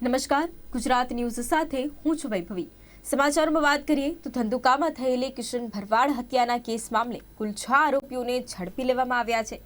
નમસ્કાર, ગુજરાત ન્યૂઝ સાથે હું છું વૈભવી। સમાચારોમાં વાત કરીએ તો ધંધુકામાં થયેલી કિશન ભરવાડ હત્યાના કેસ મામલે કુલ 6 આરોપીઓને ઝડપી લેવામાં આવ્યા છે।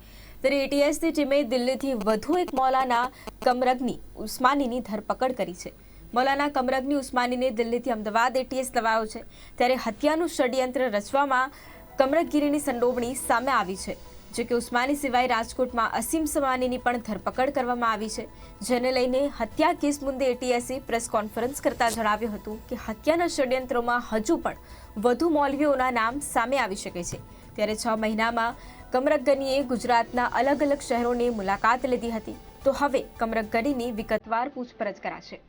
ત્યારે એટીએસની ટીમે દિલ્હીથી વધુ એક મૌલાના કમરગની ઉસ્માનીની ધરપકડ કરી છે। મૌલાના કમરગની ઉસ્માનીને દિલ્હીથી અમદાવાદ એટીએસ લવાયો છે। ત્યારે હત્યાનું ષડયંત્ર રચવામાં કમરગગીરીની સંડોવણી સામે આવી છે। जो कि उस्मानी सिवाय राजकोट में असीम समानी पण धरपकड़ करवामां आवी छे, जेने लईने हत्या केस मुद्दे एटीएसे प्रेस कॉन्फरन्स करता जणाव्युं हतुं के हत्याना षड्यंत्रोमां हजू पण वधु मौलवीओना नाम सामे आवी शके छे। त्यारे 6 महीनामां कमरग गनीए गुजरातना अलग अलग शहेरोनी मुलाकात लीधी हती, तो हवे कमरग गनीनी विगतवार पूछपरछ कराशे।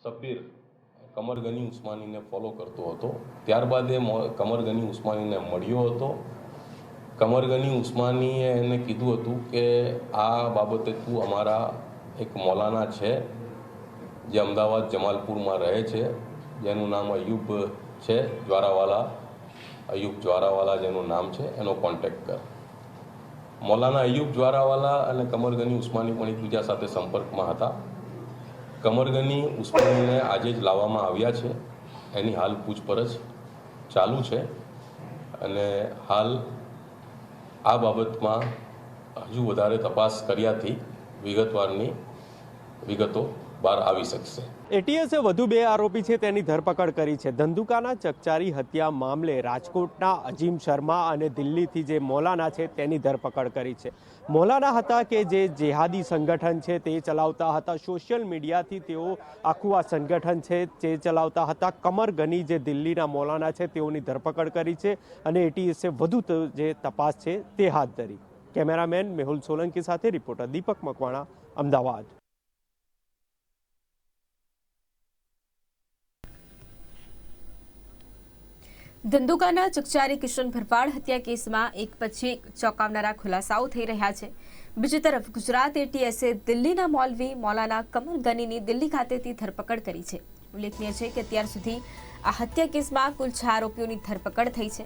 સફીર કમરગની ઉસ્માનીને ફોલો કરતો હતો। ત્યારબાદ એ કમરગની ઉસ્માનીને મળ્યો હતો। કમરગની ઉસ્માનીએ એને કીધું હતું કે આ બાબતે તું અમારા એક મૌલાના છે જે અમદાવાદ જમાલપુરમાં રહે છે, જેનું નામ અયુબ છે જ્વારાવાલા, અયુબ જ્વારાવાલા જેનું નામ છે, એનો કોન્ટેક્ટ કર। મૌલાના અયુબ જ્વારાવાલા અને કમરગની ઉસ્માની પણ એકબીજા સાથે સંપર્કમાં હતા। કમરગની ઉસ્માનીને આજે જ લાવવામાં આવ્યા છે। એની હાલ પૂછપરછ ચાલુ છે અને હાલ આ બાબતમાં હજુ વધારે તપાસ કર્યાથી વિગતવારની વિગતો બહાર આવી શકશે। એટીએસે વધુ 2 આરોપી છે તેની ધરપકડ કરી છે। ધંધુકાના ચકચારી હત્યા મામલે રાજકોટના અજીમ શર્મા અને દિલ્હીથી જે મૌલાના છે તેની ધરપકડ કરી છે। મૌલાના હતા કે જે જેહાદી સંગઠન છે તે ચલાવતા હતા। સોશિયલ મીડિયાથી તેઓ આખું આ સંગઠન છે તે ચલાવતા હતા। કમર ગની જે દિલ્હીના મૌલાના છે તેઓની ધરપકડ કરી છે અને એટીએસે વધુ જે તપાસ છે તે હાથ ધરી। કેમેરામેન મેહુલ સોલંકી સાથે રિપોર્ટર દીપક મકવાણા, અમદાવાદ। ધંધુકાના ચકચારી કિશન ભરવાડ હત્યા કેસમાં એક પછી એક ચોંકાવનારા ખુલાસાઓ થઈ રહ્યા છે। બીજી તરફ ગુજરાત એટીએસે દિલ્હીના મૌલવી મૌલાના કમર ગનીની દિલ્હી ખાતેથી ધરપકડ કરી છે। ઉલ્લેખનીય છે કે અત્યાર સુધી આ હત્યા કેસમાં કુલ 6 આરોપીઓની ધરપકડ થઈ છે।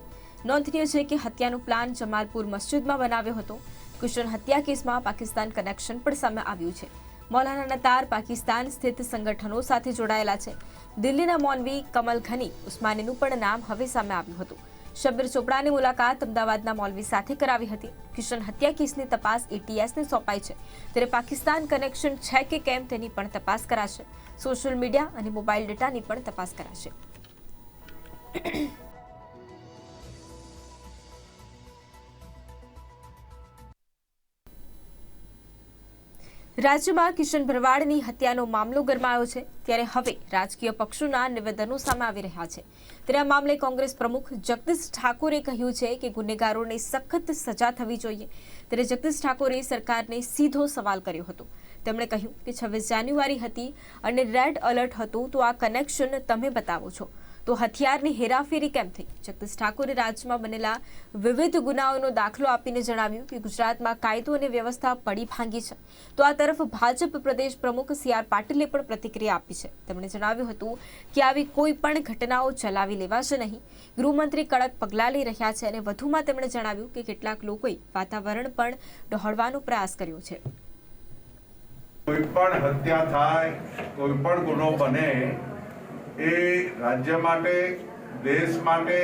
નોંધનીય છે કે હત્યાનો પ્લાન જમાલપુર મસ્જિદમાં બનાવ્યો હતો। કિશન હત્યા કેસમાં પાકિસ્તાન કનેક્શન પણ સામે આવ્યું છે। મૌલાનાના તાર પાકિસ્તાન સ્થિત સંગઠનો સાથે જોડાયેલા છે। દિલ્હીના મૌલવી કમલ ઘની ઉસ્માનીનું પણ નામ હવે સામે આવ્યું હતું। શબ્બીર ચોપડાની મુલાકાત અમદાવાદના મૌલવી સાથે કરાવી હતી। કિશન હત્યા કેસની તપાસ એટીએસને સોંપાઈ છે, ત્યારે પાકિસ્તાન કનેક્શન છે કે કેમ તેની પણ તપાસ કરાશે। સોશિયલ મીડિયા અને મોબાઈલ ડેટાની પણ તપાસ કરાશે। રાજ્યમાં કિશન ભરવાડની હત્યાનો મામલો ગરમાયો છે, ત્યારે હવે રાજકીય પક્ષોના નિવેદનો સામે આવી રહ્યા છે। ત્યારે આ મામલે કોંગ્રેસ પ્રમુખ જગદીશ ઠાકોરે કહ્યું છે કે ગુનેગારોને સખત સજા થવી જોઈએ। ત્યારે જગદીશ ઠાકોરે સરકારને સીધો સવાલ કર્યો હતો। તેમણે કહ્યું કે 26 જાન્યુઆરી હતી અને રેડ એલર્ટ હતું, તો આ કનેક્શન તમે બતાવો છો, તો હથિયારની હેરાફેરી કેમ થઈ? જગદીશ ઠાકોરે રાજ્યમાં બનેલા વિવિધ ગુનાઓનો દાખલો આપીને જણાવ્યું કે ગુજરાતમાં કાયદો અને વ્યવસ્થા પડી ભાંગી છે, તો આ તરફ ભાજપ પ્રદેશ પ્રમુખ CR પાટીલે પણ પ્રતિક્રિયા આપી છે। તેમણે જણાવ્યું હતું કે આવી કોઈ પણ ઘટનાઓ ચલાવી લેવાશે નહીં। ગૃહમંત્રી કડક પગલાં લઈ રહ્યા છે અને વધુમાં તેમણે જણાવ્યું કે કેટલાક લોકોએ વાતાવરણ પણ ડહોળવાનો પ્રયાસ કર્યો છે। કોઈ પણ હત્યા થાય, કોઈ પણ ગુનો બને, એ રાજ્ય માટે, દેશ માટે,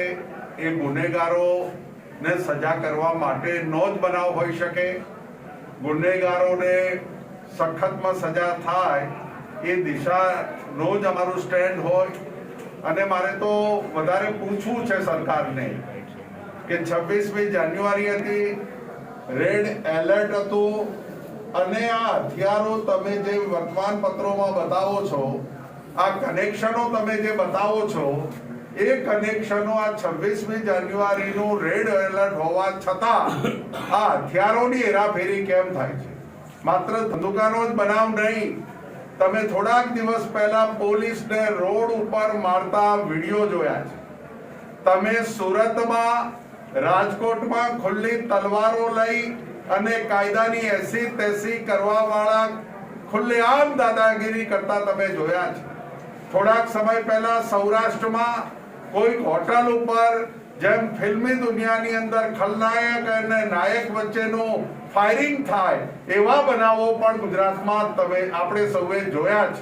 એ ગુનેગારોને સજા કરવા માટેનો જ બનાવ હોઈ શકે। ગુનેગારોને સખતમાં સજા થાય એ દિશાનો જ અમારું સ્ટેન્ડ હોય। અને મારે તો વધારે પૂછવું છે સરકારને કે 26મી જાન્યુઆરી હતી, રેડ એલર્ટ હતું, અને આ હથિયારો તમે જે વર્તમાન પત્રોમાં બતાવો છો, આ કનેક્શનો તમે જે બતાવો છો, એ કનેક્શનો આ 26મી જાન્યુઆરીનું રેડ એલર્ટ હોવા છતાં આ હથિયારોની હેરાફેરી કેમ થાય છે? માત્ર ધંધુકાનો જ બનાવ નહીં, તમે થોડાક દિવસ પહેલા પોલીસને રોડ ઉપર મારતા વિડીયો જોયા છે। તમે સુરતમાં, રાજકોટમાં ખુલ્લી તલવારો લઈ અને કાયદાની એસી તેસી કરવાવાળા ખુલ્લેઆમ દાદાગીરી કરતા તમે જોયા છે. થોડાક સમય પહેલા સૌરાષ્ટ્રમાં કોઈક હોટલ ઉપર જેમ ફિલ્મી દુનિયાની અંદર ખલનાયક અને નાયક વચ્ચેનું ફાયરિંગ થાય એવા બનાવો પણ ગુજરાતમાં આપણે સૌએ જોયા છે.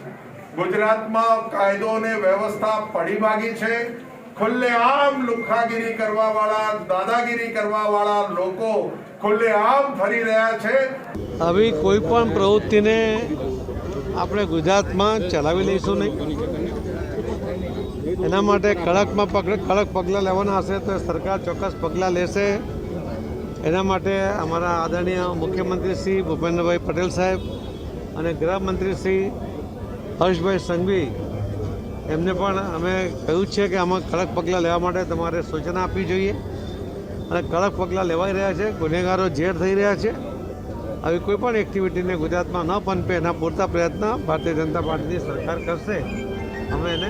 ગુજરાતમાં કાયદો અને વ્યવસ્થા પડી ભાગી છે. ખુલ્લેઆમ લુખ્ખાગીરી કરવાવાળા દાદાગીરી કરવાવાળા લોકો ખુલ્લેઆમ ફરી રહ્યા છે. આવી કોઈ પણ પ્રવૃત્તિને આપણે ગુજરાતમાં ચલાવી લઈશું નહીં. એના માટે કડક પગલાં લેવાના હશે તો સરકાર ચોક્કસ પગલાં લેશે. એના માટે અમારા આદરણીય મુખ્યમંત્રી શ્રી ભૂપેન્દ્રભાઈ પટેલ સાહેબ અને ગૃહમંત્રી શ્રી હર્ષભાઈ સંઘવી એમને પણ અમે કહ્યું છે કે આમાં કડક પગલાં લેવા માટે તમારે સૂચના આપવી જોઈએ અને કડક પગલાં લેવાઈ રહ્યા છે. ગુનેગારો ઝેર થઈ રહ્યા છે. આવી કોઈ પણ એક્ટિવિટીને ગુજરાતમાં ન પનપે એના પૂરતા પ્રયત્ન ભારતીય જનતા પાર્ટીની સરકાર કરશે. અમે એને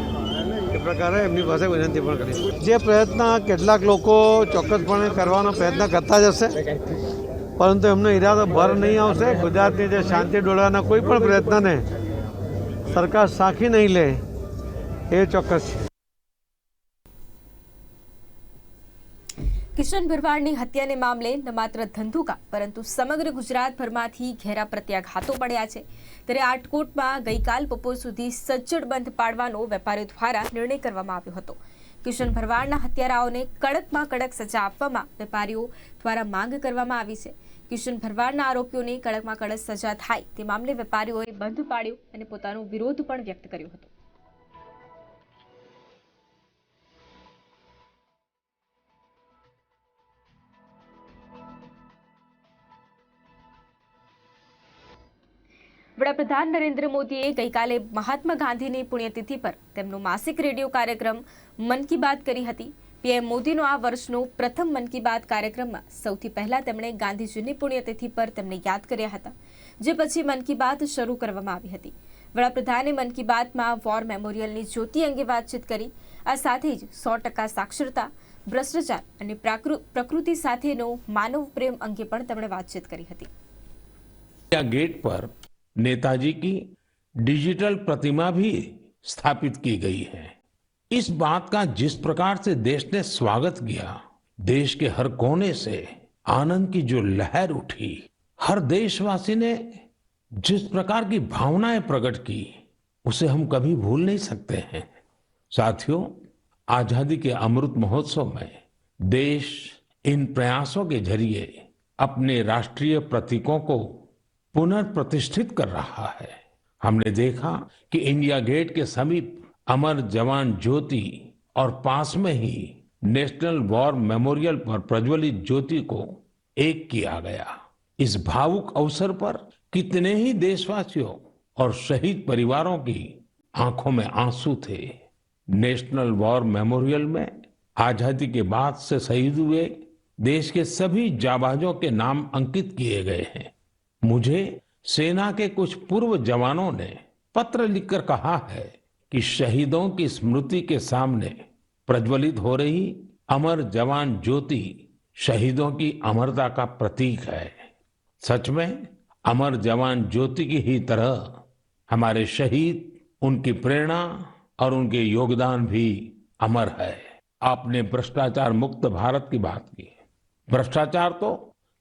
એ પ્રકારે એમની પાસે વિનંતી પણ કરીશું. જે પ્રયત્ન કેટલાક લોકો ચોક્કસપણે કરવાનો પ્રયત્ન કરતા જ હશે, પરંતુ એમનો ઈરાદો ભર નહીં આવશે. ગુજરાતની જે શાંતિ ડોળવાના કોઈ પણ પ્રયત્નને સરકાર સાખી નહીં લે એ ચોક્કસ છે. કિશન ભરવાડની હત્યાને મામલે ન માત્ર ધંધુકા પરંતુ સમગ્ર ગુજરાતભરમાંથી ઘેરા પ્રત્યાઘાતો પડ્યા છે. ત્યારે આટકોટમાં ગઈકાલ બપોર સુધી સજ્જડ બંધ પાડવાનો વેપારીઓ દ્વારા નિર્ણય કરવામાં આવ્યો હતો. કિશન ભરવાડના હત્યારાઓને કડકમાં કડક સજા આપવામાં વેપારીઓ દ્વારા માંગ કરવામાં આવી છે. કિશન ભરવાડના આરોપીઓને કડકમાં કડક સજા થાય તે મામલે વેપારીઓએ બંધ પાડ્યો અને પોતાનો વિરોધ પણ વ્યક્ત કર્યો હતો. વડાપ્રધાન નરેન્દ્ર મોદીએ ગઈકાલે મહાત્મા ગાંધીની પુણ્યતિથિ પર તેમનો માસિક રેડિયો કાર્યક્રમ મન કી બાત કરી હતી. પીએમ મોદીનો આ વર્ષનો પ્રથમ મન કી બાત કાર્યક્રમમાં સૌથી પહેલા તેમણે ગાંધીજીની પુણ્યતિથિ પર તેમને યાદ કર્યા હતા, જે પછી મન કી બાત શરૂ કરવામાં આવી હતી. વડાપ્રધાને મન કી બાતમાં વોર મેમોરિયલની જ્યોતિ અંગે વાતચીત કરી. આ સાથે જ 100% સાક્ષરતા, ભ્રષ્ટાચાર અને પ્રકૃતિ સાથેનો માનવ પ્રેમ અંગે પણ તેમણે વાતચીત કરી હતી. गेट पर नेताजी की डिजिटल प्रतिमा भी स्थापित की गई है. इस बात का जिस प्रकार से देश ने स्वागत किया, देश के हर कोने से आनंद की जो लहर उठी, हर देशवासी ने जिस प्रकार की भावनाएं प्रकट की, उसे हम कभी भूल नहीं सकते हैं. साथियों, आजादी के अमृत महोत्सव में देश इन प्रयासों के जरिए अपने राष्ट्रीय प्रतीकों को पुनर्प्रतिष्ठित कर रहा है. हमने देखा कि इंडिया गेट के समीप अमर जवान ज्योति और पास में ही नेशनल वॉर मेमोरियल पर प्रज्वलित ज्योति को एक किया गया. इस भावुक अवसर पर कितने ही देशवासियों और शहीद परिवारों की आंखों में आंसू थे. नेशनल वॉर मेमोरियल में आजादी के बाद से शहीद हुए देश के सभी जाबाजों के नाम अंकित किए गए हैं. मुझे सेना के कुछ पूर्व जवानों ने पत्र लिखकर कहा है कि शहीदों की स्मृति के सामने प्रज्वलित हो रही अमर जवान ज्योति शहीदों की अमरता का प्रतीक है. सच में अमर जवान ज्योति की ही तरह हमारे शहीद, उनकी प्रेरणा और उनके योगदान भी अमर है. आपने भ्रष्टाचार मुक्त भारत की बात की. भ्रष्टाचार तो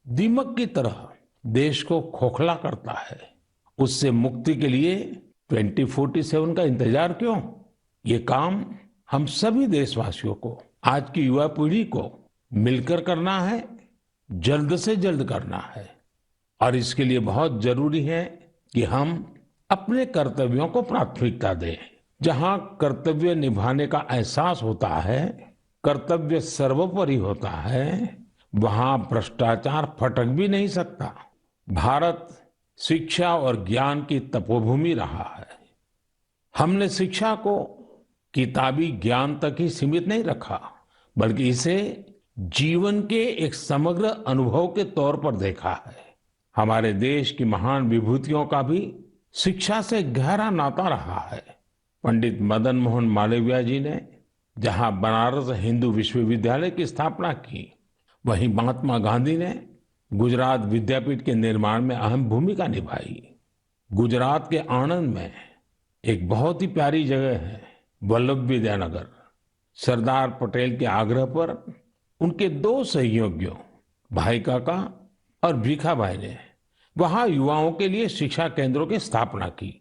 दीमक की तरह देश को खोखला करता है. उससे मुक्ति के लिए 2047 का इंतजार क्यों? ये काम हम सभी देशवासियों को, आज की युवा पीढ़ी को मिलकर करना है, जल्द से जल्द करना है. और इसके लिए बहुत जरूरी है कि हम अपने कर्तव्यों को प्राथमिकता दें. जहां कर्तव्य निभाने का एहसास होता है, कर्तव्य सर्वोपरि होता है, वहां भ्रष्टाचार फटक भी नहीं सकता. भारत शिक्षा और ज्ञान की तपोभूमि रहा है. हमने शिक्षा को किताबी ज्ञान तक ही सीमित नहीं रखा, बल्कि इसे जीवन के एक समग्र अनुभव के तौर पर देखा है. हमारे देश की महान विभूतियों का भी शिक्षा से गहरा नाता रहा है. पंडित मदन मोहन मालवीय जी ने जहां बनारस हिंदू विश्वविद्यालय की स्थापना की, वहीं महात्मा गांधी ने गुजरात विद्यापीठ के निर्माण में अहम भूमिका निभाई। गुजरात के आणंद में एक बहुत ही प्यारी जगह है वल्लभ विद्यानगर। सरदार पटेल के आग्रह पर उनके दो सहयोगियों भाई काका और भीखा भाई ने वहां युवाओं के लिए शिक्षा केंद्रों की स्थापना की।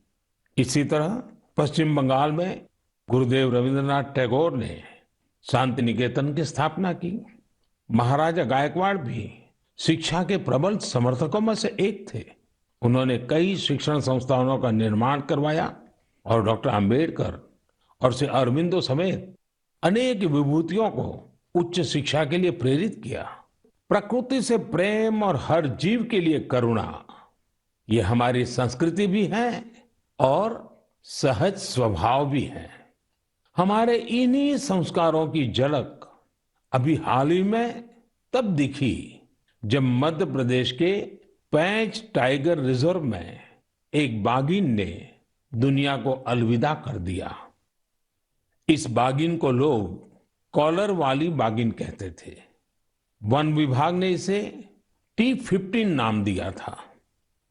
इसी तरह पश्चिम बंगाल में गुरुदेव रविंद्रनाथ टैगोर ने शांति निकेतन की स्थापना की। महाराजा गायकवाड़ भी शिक्षा के प्रबल समर्थकों में से एक थे। उन्होंने कई शिक्षण संस्थानों का निर्माण करवाया और डॉक्टर अंबेडकर और श्री अरविंदो समेत अनेक विभूतियों को उच्च शिक्षा के लिए प्रेरित किया। प्रकृति से प्रेम और हर जीव के लिए करुणा, ये हमारी संस्कृति भी है और सहज स्वभाव भी है। हमारे इन्हीं संस्कारों की झलक अभी हाल ही में तब दिखी जब मध्य प्रदेश के पेंच टाइगर रिजर्व में एक बाघिन ने दुनिया को अलविदा कर दिया। इस बाघिन को लोग कॉलर वाली बाघिन कहते थे। वन विभाग ने इसे T15 नाम दिया था।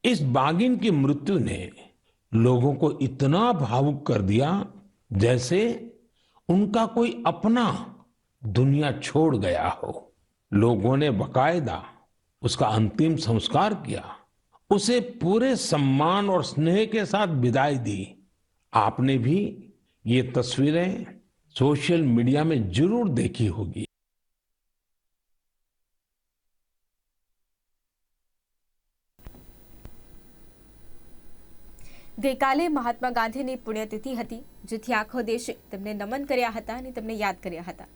इस बाघिन की मृत्यु ने लोगों को इतना भावुक कर दिया जैसे उनका कोई अपना दुनिया छोड़ गया हो। लोगों ने बाकायदा उसका अंतिम संस्कार किया, उसे पूरे सम्मान और स्नेह के साथ विदाई दी। आपने भी ये तस्वीरें सोशल मीडिया में जरूर देखी होगी। ગઈકાલે મહાત્મા ગાંધીની પુણ્યતિથિ હતી, જેથી આખો દેશે તેમને નમન કર્યા હતા અને તેમને યાદ કર્યા હતા।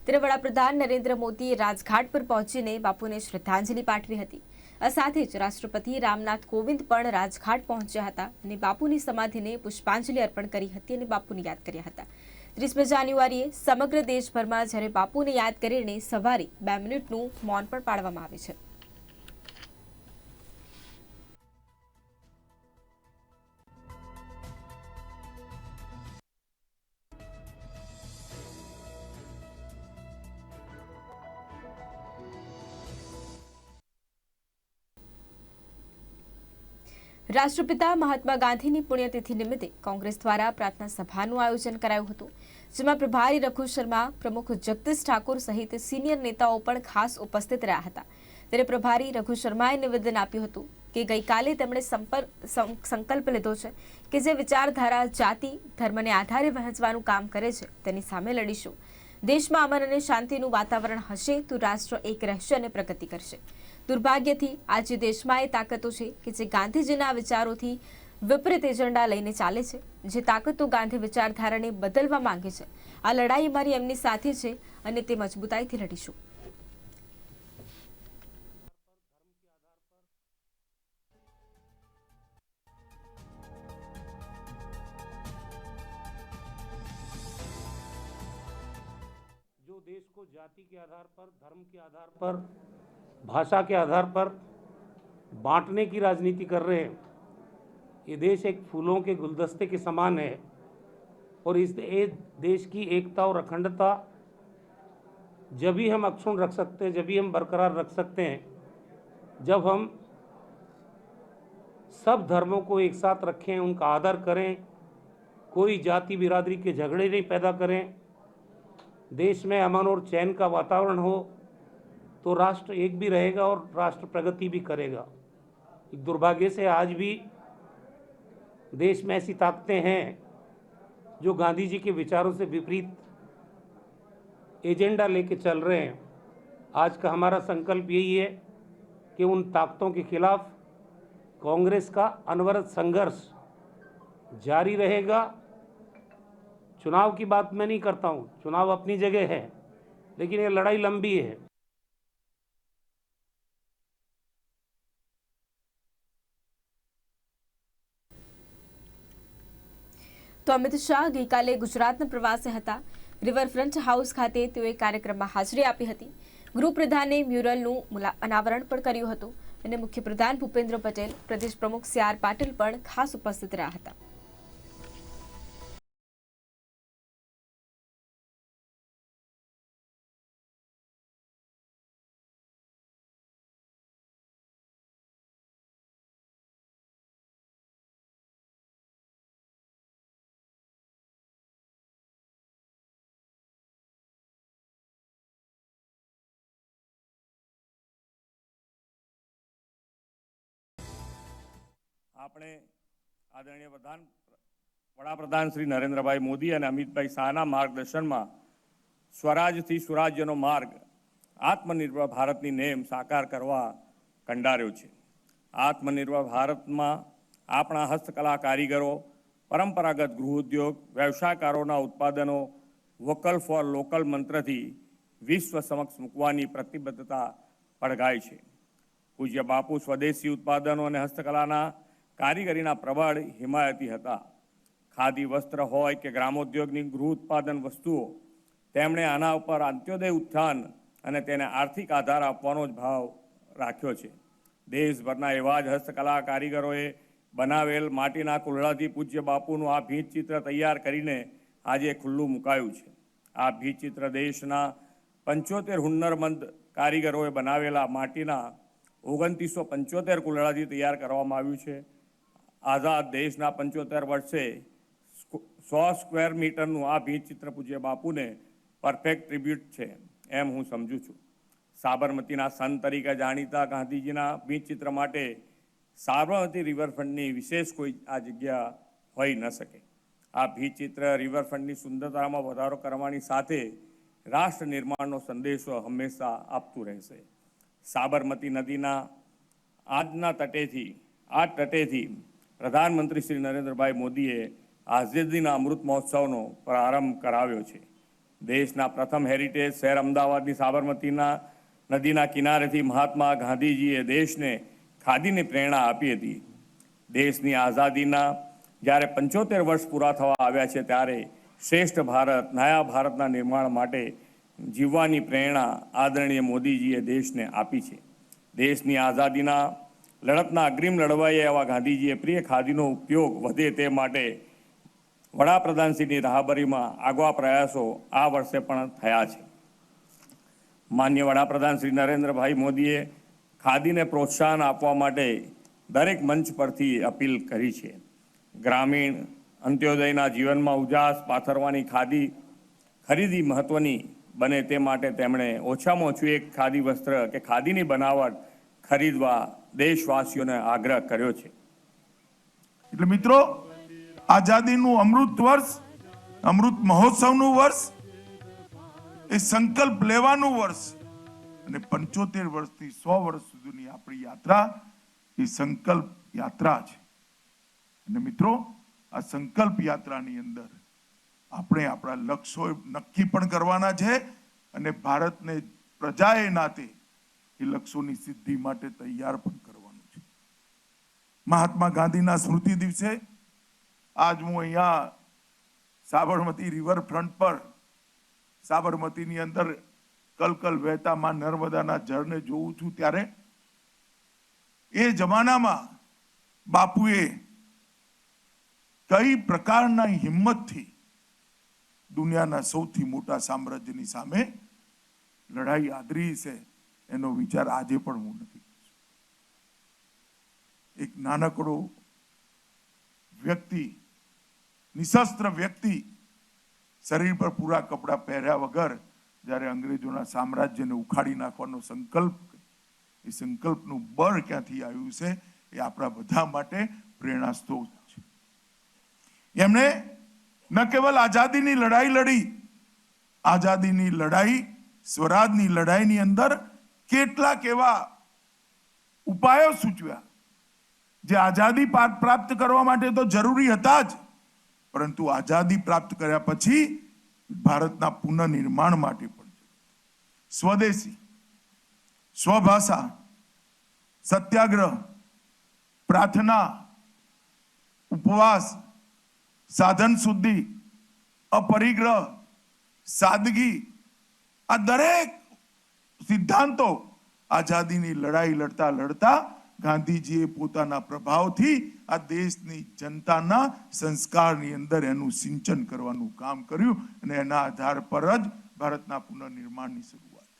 ત્યારે વડાપ્રધાન નરેન્દ્ર મોદીએ રાજઘાટ પર પહોંચીને બાપુને શ્રદ્ધાંજલિ પાઠવી હતી। આ સાથે જ રાષ્ટ્રપતિ રામનાથ કોવિંદ પણ રાજઘાટ પહોંચ્યા હતા અને બાપુની સમાધિને પુષ્પાંજલિ અર્પણ કરી હતી અને બાપુને યાદ કર્યા હતા। 30 જાન્યુઆરીએ સમગ્ર દેશભરમાં જ્યારે બાપુને યાદ કરીને સવારે 2 મિનિટનું મૌન પણ પાળવામાં આવે છે। રાષ્ટ્રપિતા મહાત્મા ગાંધીની પુણ્યતિથિ નિમિત્તે કોંગ્રેસ દ્વારા પ્રાર્થના સભાનું આયોજન કરાયું હતું, જેમાં પ્રભારી રઘુ શર્મા, પ્રમુખ જગદીશ ઠાકોર સહિત સિનિયર નેતાઓ પણ ખાસ ઉપસ્થિત રહ્યા હતા। ત્યારે પ્રભારી રઘુ શર્માએ નિવેદન આપ્યું હતું કે ગઈકાલે તેમણે સંકલ્પ લીધો છે કે જે વિચારધારા જાતિ ધર્મને આધારે વહેંચવાનું કામ કરે છે તેની સામે લડીશું। દેશમાં અમન અને શાંતિનું વાતાવરણ હશે તો રાષ્ટ્ર એક રહેશે અને પ્રગતિ કરશે। દુર્ભાગ્યથી આજે દેશમાં એ તાકાતો છે કે જે ગાંધીજીના વિચારોથી વિપરીત એજન્ડા લઈને ચાલે છે, જે તાકાતો ગાંધી વિચારધારાને બદલવા માંગે છે। આ લડાઈ અમારી એમની સાથે છે અને તે મજબૂતાઈથી લડીશું। जो देश को जाति के आधार पर, धर्म के आधार पर, भाषा के आधार पर बांटने की राजनीति कर रहे हैं, ये देश एक फूलों के गुलदस्ते के समान है और इस देश की एकता और अखंडता जब ही हम अक्षुण्ण रख सकते हैं, जब ही हम बरकरार रख सकते हैं, जब हम सब धर्मों को एक साथ रखें, उनका आदर करें, कोई जाति बिरादरी के झगड़े नहीं पैदा करें, देश में अमन और चैन का वातावरण हो, तो राष्ट्र एक भी रहेगा और राष्ट्र प्रगति भी करेगा। दुर्भाग्य से आज भी देश में ऐसी ताकतें हैं जो गांधी जी के विचारों से विपरीत एजेंडा लेके चल रहे हैं। आज का हमारा संकल्प यही है कि उन ताकतों के खिलाफ कांग्रेस का अनवरत संघर्ष जारी रहेगा। चुनाव की बात मैं नहीं करता हूँ, चुनाव अपनी जगह है, लेकिन ये लड़ाई लंबी है। તો અમિત શાહ ગઈકાલે ગુજરાતના પ્રવાસે હતા। રિવરફ્રન્ટ હાઉસ ખાતે તેઓએ કાર્યક્રમમાં હાજરી આપી હતી। ગૃહપ્રધાને મ્યુરલનું અનાવરણ પણ કર્યું હતું અને મુખ્યપ્રધાન ભૂપેન્દ્ર પટેલ, પ્રદેશ પ્રમુખ CR પાટીલ પણ ખાસ ઉપસ્થિત રહ્યા હતા। આપણે આદરણીય વડાપ્રધાન શ્રી નરેન્દ્રભાઈ મોદી અને અમિતભાઈ શાહના માર્ગદર્શનમાં સ્વરાજથી સુરાજ્યનો માર્ગ આત્મનિર્ભર ભારતની નેમ સાકાર કરવા કંડાર્યો છે. આત્મનિર્ભર ભારતમાં આપણા હસ્તકલા કારીગરો, પરંપરાગત ગૃહ ઉદ્યોગ, વ્યવસાયકારોના ઉત્પાદનો વોકલ ફોર લોકલ મંત્રથી વિશ્વ સમક્ષ મૂકવાની પ્રતિબદ્ધતા પડઘાય છે. પૂજ્ય બાપુ સ્વદેશી ઉત્પાદનો અને હસ્તકલાના કારીગરીના પ્રબળ હિમાયતી હતા. ખાદી વસ્ત્ર હોય કે ગ્રામોદ્યોગની ગૃહ ઉત્પાદન વસ્તુઓ, તેમણે આના ઉપર અંત્યોદય ઉત્થાન અને તેને આર્થિક આધાર આપવાનો જ ભાવ રાખ્યો છે. દેશભરના એવા જ હસ્તકલા કારીગરોએ બનાવેલ માટીના કુલ્હડાથી પૂજ્ય બાપુનું આ ભીંત ચિત્ર તૈયાર કરીને આજે ખુલ્લું મુકાયું છે. આ ભીંત ચિત્ર દેશના 75 હુન્નરમંદ કારીગરોએ બનાવેલા માટીના 2975 કુલ્હડાથી તૈયાર કરવામાં આવ્યું છે. આઝાદ દેશના 75 વર્ષે 100 સ્ક્વેર મીટરનું આ ભીંત ચિત્ર પૂજ્ય બાપુને પરફેક્ટ ટ્રિબ્યુટ છે એમ હું સમજું છું. સાબરમતીના સંત તરીકે જાણીતા ગાંધીજીના ભીંત ચિત્ર માટે સાબરમતી રિવરફ્રન્ટની વિશેષ કોઈ આ જગ્યા હોઈ ન શકે. આ ભીંત ચિત્ર રિવરફ્રન્ટની સુંદરતામાં વધારો કરવાની સાથે રાષ્ટ્ર નિર્માણનો સંદેશો હંમેશા આપતું રહેશે. સાબરમતી નદીના આ તટેથી પ્રધાનમંત્રી શ્રી નરેન્દ્રભાઈ મોદીએ આઝાદીના અમૃત મહોત્સવનો પ્રારંભ કરાવ્યો છે. દેશના પ્રથમ હેરિટેજ શહેર અમદાવાદની સાબરમતીના નદીના કિનારેથી મહાત્મા ગાંધીજીએ દેશને ખાદીની પ્રેરણા આપી હતી. દેશની આઝાદીના જ્યારે 75 વર્ષ પૂરા થવા આવ્યા છે ત્યારે શ્રેષ્ઠ ભારત, નયા ભારતના નિર્માણ માટે જીવવાની પ્રેરણા આદરણીય મોદીજીએ દેશને આપી છે. દેશની આઝાદીના લડતના અગ્રીમ લડવાઈએ એવા ગાંધીજીએ પ્રિય ખાદીનો ઉપયોગ વધે તે માટે વડાપ્રધાનશ્રીની રાહબરીમાં આગવા પ્રયાસો આ વર્ષે પણ થયા છે. માન્ય વડાપ્રધાન શ્રી નરેન્દ્રભાઈ મોદીએ ખાદીને પ્રોત્સાહન આપવા માટે દરેક મંચ પરથી અપીલ કરી છે. ગ્રામીણ અંત્યોદયના જીવનમાં ઉજાસ પાથરવાની ખાદી ખરીદી મહત્વની બને તે માટે તેમણે ઓછામાં ઓછું એક ખાદી વસ્ત્ર કે ખાદીની બનાવટ ખરીદવા દેશવાસીઓને આગ્રહ કર્યો છે. એટલે મિત્રો, આઝાદીનું અમૃત વર્ષ, અમૃત મહોત્સવનું વર્ષ, એ સંકલ્પ લેવાનું વર્ષ અને 75 વર્ષથી 100 વર્ષ સુધીની આપણી યાત્રા એ સંકલ્પ યાત્રા છે. અને મિત્રો, આ સંકલ્પ યાત્રાની અંદર આપણે આપણા લક્ષ્યો નક્કી પણ કરવાના છે અને ભારતને પ્રજાએ નાતે એ લક્ષ્યોની સિદ્ધિ માટે તૈયાર પણ કરવાનું છે. મહાત્મા ગાંધીના સ્મૃતિ દિવસે આજ હું અહીંયા સાબરમતી રિવરફ્રન્ટ પર સાબરમતીની અંદર કલકલ વહેતા માં નર્મદાના જળને જોઉં છું ત્યારે એ જમાનામાં બાપુએ કઈ પ્રકારના હિંમતથી દુનિયાના સૌથી મોટા સામ્રાજ્યની સામે લડાઈ આદરી છે એનો વિચાર આજે પણ હું નથી કરતો. એક નાનકડો વ્યક્તિ, નિશસ્ત્ર વ્યક્તિ, શરીર પર પૂરા કપડાં પહેર્યા વગર જ્યારે અંગ્રેજોના સામ્રાજ્યને ઉખાડી નાખવાનો સંકલ્પ, એ સંકલ્પનું બળ ક્યાંથી આવ્યું છે એ આપણા બધા માટે પ્રેરણા સ્ત્રોત છે. એમણે ન કેવલ આઝાદીની લડાઈ લડી, આઝાદીની લડાઈ, સ્વરાજની લડાઈની અંદર કેટલાક એવા ઉપાયો સૂચવ્યા જે આઝાદી પ્રાપ્ત કરવા માટે તો જરૂરી હતા જ, પરંતુ આઝાદી પ્રાપ્ત કર્યા પછી ભારતના પુનઃનિર્માણ માટે પણ સ્વદેશી, સ્વભાષા, સત્યાગ્રહ, પ્રાર્થના, ઉપવાસ, સાધન શુદ્ધિ, અપરિગ્રહ, સાદગી, આ દરેક સિદ્ધાંતો આઝાદીની લડાઈ લડતા લડતા ગાંધીજીએ પોતાના પ્રભાવથી આ દેશની જનતાના સંસ્કારની અંદર એનું સિંચન કરવાનું કામ કર્યું અને એના આધાર પર જ ભારતના પુનઃનિર્માણની શરૂઆત.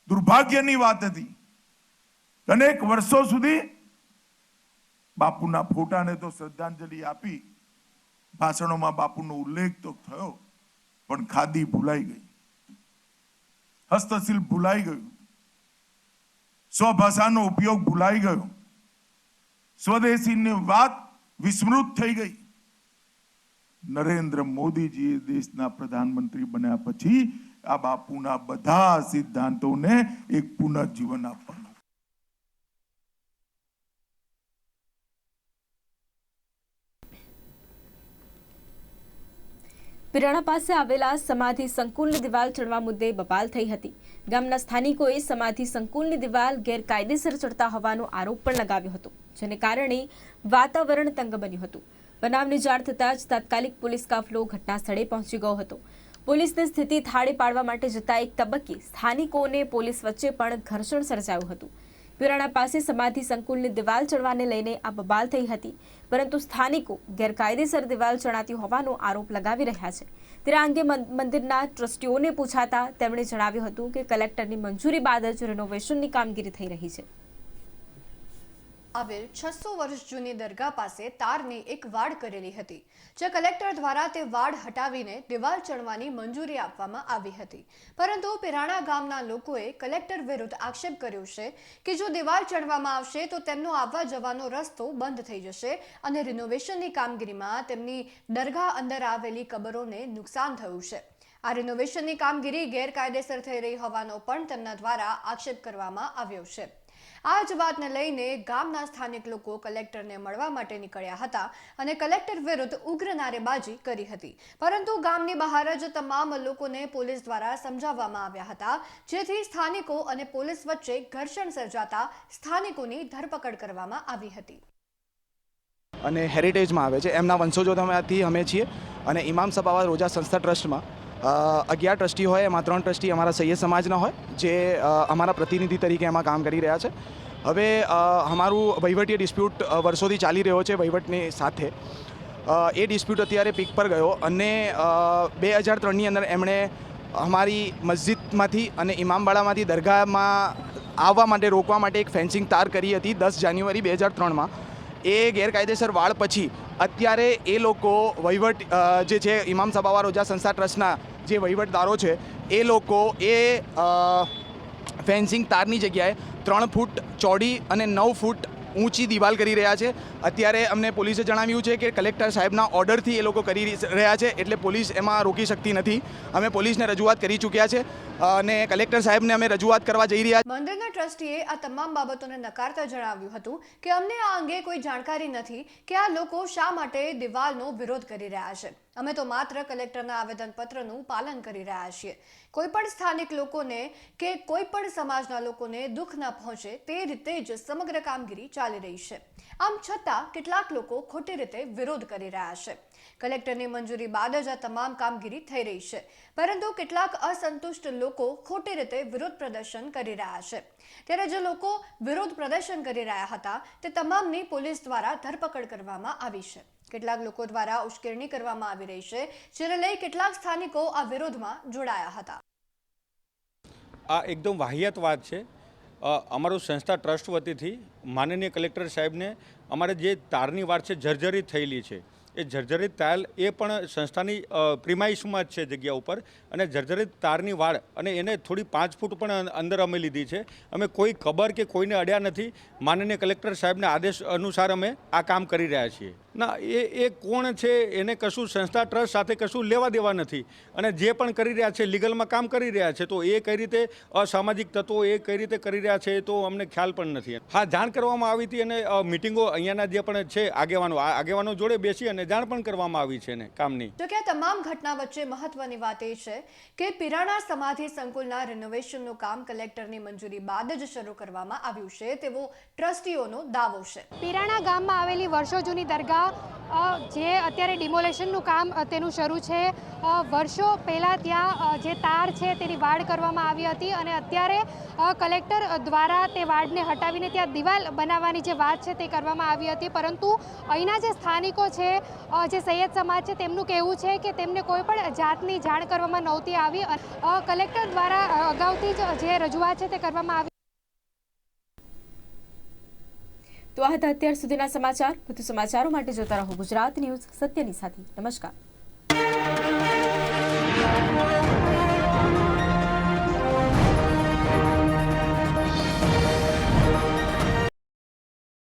દુર્ભાગ્યની વાત હતી, અનેક વર્ષો સુધી બાપુના ફોટાને તો શ્રદ્ધાંજલિ આપી, ભાષણોમાં બાપુનો ઉલ્લેખ તો થયો, પણ ખાદી ભૂલાઈ ગઈ, હસ્તશિલ્પ ભૂલાઈ ગયું, સ્વભાષાનો ઉપયોગ ભૂલાઈ ગયો, સ્વદેશીની વાત વિસ્મૃત થઈ ગઈ. નરેન્દ્ર મોદીજી દેશના પ્રધાનમંત્રી બન્યા પછી આ બાપુના બધા સિદ્ધાંતોને એક પુનર્જીવન આપવાનું. પિરાણા પાસે આવેલા સમાધિ સંકુલની દિવાલ ચડવા મુદ્દે બબાલ થઈ હતી. ગામના સ્થાનિકોએ સમાધિ સંકુલની દિવાલ ગેરકાયદેસર ચડતા હોવાનો આરોપ પણ લગાવ્યો હતો, જેને કારણે વાતાવરણ તંગ બન્યું હતું. બનાવની જાણ થતાં જ તાત્કાલિક પોલીસ કાફલો ઘટના સ્થળે પહોંચી ગયો હતો. પોલીસની સ્થિતિ થાળે પાડવા માટે જતા એક તબક્કે સ્થાનિકો અને પોલીસ વચ્ચે પણ ઘર્ષણ સર્જાયું હતું. પિરાણા પાસે સમાધિ સંકુલની દિવાલ ચડવાને લઈને આ બબાલ થઈ હતી, પરંતુ સ્થાનિકો ગેરકાયદેસર દિવાલ ચણાતી હોવાનો આરોપ લગાવી રહ્યા છે. ત્યારે આ અંગે મંદિરના ટ્રસ્ટીઓને પૂછાતા તેમણે જણાવ્યું હતું કે કલેક્ટરની મંજૂરી બાદ જ રિનોવેશનની કામગીરી થઈ રહી છે. આવેલ 600 વર્ષ જૂની દરગાહ પાસે તારની એક વાડ કરેલી હતી, જે કલેક્ટર દ્વારા તે વાડ હટાવીને દિવાલ ચણવાની મંજૂરી આપવામાં આવી હતી. પરંતુ પિરાણા ગામના લોકોએ કલેક્ટર વિરુદ્ધ આક્ષેપ કર્યો છે કે જો દિવાલ ચણવામાં આવશે તો તેમનો આવવા જવાનો રસ્તો બંધ થઈ જશે અને રિનોવેશનની કામગીરીમાં તેમની દરગાહ અંદર આવેલી કબરોને નુકસાન થયું છે. આ રિનોવેશનની કામગીરી ગેરકાયદેસર થઈ રહી હોવાનો પણ તેમના દ્વારા આક્ષેપ કરવામાં આવ્યો છે. આ જ વાતને લઈને ગામના સ્થાનિક લોકો કલેક્ટરને મળવા માટે નીકળ્યા હતા અને કલેક્ટર વિરુદ્ધ ઉગ્ર નારેબાજી કરી હતી. પરંતુ ગામની બહાર જ તમામ લોકોને પોલીસ દ્વારા સમજાવવામાં આવ્યા હતા, જેથી સ્થાનિકો અને પોલીસ વચ્ચે ઘર્ષણ સર્જાતા સ્થાનિકોની ધરપકડ કરવામાં આવી હતી. અને હેરિટેજમાં આવે છે એમના વંશજોમાંથી અમે છીએ અને ઇમામ સબાવા રોજા સંસ્થા ટ્રસ્ટમાં 11 ટ્રસ્ટી હોય, એમાં 3 ટ્રસ્ટી અમારા સૈયદ સમાજના હોય, જે અમારા પ્રતિનિધિ તરીકે એમાં કામ કરી રહ્યા છે. હવે અમારું વહીવટી ડિસ્પ્યુટ વર્ષોથી ચાલી રહ્યો છે વહીવટની સાથે. એ ડિસ્પ્યુટ અત્યારે પીક પર ગયો અને 2003ની અંદર એમણે અમારી મસ્જિદમાંથી અને ઇમામબાડામાંથી દરગાહમાં આવવા માટે રોકવા માટે એક ફેન્સિંગ તાર કરી હતી 10 જાન્યુઆરી 2003માં. એ ગેરકાયદેસર વાળ પછી અત્યારે એ લોકો વહીવટ જે છે ઇમામ સબાવા રોજા સંસ્થા ટ્રસ્ટના જે વહીવટદારો છે એ લોકો એ ફેન્સિંગ તારની જગ્યાએ 3 ફૂટ ચોડી અને 9 ફૂટ ઊંચી દિવાલ કરી રહ્યા છે. અત્યારે અમને પોલીસે જણાવ્યું છે કે કલેક્ટર સાહેબના ઓર્ડરથી એ લોકો કરી રહ્યા છે, એટલે પોલીસ એમાં રોકી શકતી નથી. અમે પોલીસને રજૂઆત કરી ચૂક્યા છે અને કલેક્ટર સાહેબને અમે રજૂઆત કરવા જઈ રહ્યા છીએ. મંદિરના ટ્રસ્ટીએ આ તમામ બાબતોને નકારતા જણાવ્યું હતું કે અમને આ અંગે કોઈ જાણકારી નથી કે આ લોકો શા માટે દિવાલનો વિરોધ કરી રહ્યા છે. અમે તો માત્ર કલેક્ટરના આવેદનપત્રનું પાલન કરી રહ્યા છીએ. કોઈ પણ સ્થાનિક લોકોને કે કોઈ પણ સમાજના લોકોને દુઃખ ન પહોંચે તે રીતે જ સમગ્ર કામગીરી ચાલી રહી છે. આમ છતાં કેટલાક લોકો ખોટી રીતે વિરોધ કરી રહ્યા છે. કલેક્ટરની મંજૂરી બાદ જ આ તમામ કામગીરી થઈ રહી છે, પરંતુ કેટલાક અસંતુષ્ટ લોકો ખોટી રીતે વિરોધ પ્રદર્શન કરી રહ્યા છે. ત્યારે જે લોકો વિરોધ પ્રદર્શન કરી રહ્યા હતા તે તમામની પોલીસ દ્વારા ધરપકડ કરવામાં આવી છે. કેટલાક લોકો દ્વારા ઉશ્કેરણી કરવામાં આવી રહી છે, જેને લઈ કેટલાક સ્થાનિકો આ વિરોધમાં જોડાયા હતા. આ એકદમ વાહિયાત વાત છે. અમારું સંસ્થા ટ્રસ્ટ વતીથી માનનીય કલેક્ટર સાહેબને અમારે જે તારની વાડ છે જર્જરિત થયેલી છે, એ જર્જરિત તાર એ પણ સંસ્થાની પ્રિમાઇસમાં જ છે જગ્યા ઉપર, અને જર્જરિત તારની વાડ અને એને થોડી 5 ફૂટ પણ અંદર અમે લીધી છે. અમે કોઈ ખબર કે કોઈને અડ્યા નથી. માનનીય કલેક્ટર સાહેબના આદેશ અનુસાર અમે આ કામ કરી રહ્યા છીએ. ના, એ કોણ છે એને કશું સંસ્થા ટ્રસ્ટ સાથે કશું લેવા દેવા નથી, અને જે પણ કરી રહ્યા છે લીગલમાં કામ કરી રહ્યા છે. તો એ કઈ રીતે અસામાજિક તત્વો એ કઈ રીતે કરી રહ્યા છે તો અમને ખ્યાલ પણ નથી. હા, જાણ કરવામાં આવી હતી અને મિટિંગો અહીંયાના જે પણ છે આગેવાનો જોડે બેસી અને જાણ પણ કરવામાં આવી છે ને કામની. જો કે તમામ ઘટના વચ્ચે મહત્વની વાત એ છે કે પિરાણા સમાધિ સંકુલના રિનોવેશનનું કામ કલેક્ટરની મંજૂરી બાદ જ શરૂ કરવામાં આવ્યું છે તેવો ટ્રસ્ટીઓનો દાવો છે. પિરાણા ગામમાં આવેલી વર્ષો જૂની દરગાહ જે અત્યારે ડિમોલેશનનું કામ તેનું શરૂ છે. વર્ષો પહેલાં ત્યાં જે તાર છે તેની વાડ કરવામાં આવી હતી અને અત્યારે કલેક્ટર દ્વારા તે વાડને હટાવીને ત્યાં દિવાલ બનાવવાની જે વાત છે તે કરવામાં આવી હતી. પરંતુ અહીંના જે સ્થાનિકો છે, જે સૈયદ સમાજ છે, તેમનું કહેવું છે કે તેમને કોઈ પણ જાતની જાણ કરવામાં નહોતી આવી. કલેક્ટર દ્વારા અગાઉથી જ જે રજૂઆત છે તે કરવામાં આવી. તો આ હતા અત્યાર સુધીના સમાચાર. વધુ સમાચારો માટે જોતા રહો ગુજરાત ન્યૂઝ, સત્યની સાથે. નમસ્કાર.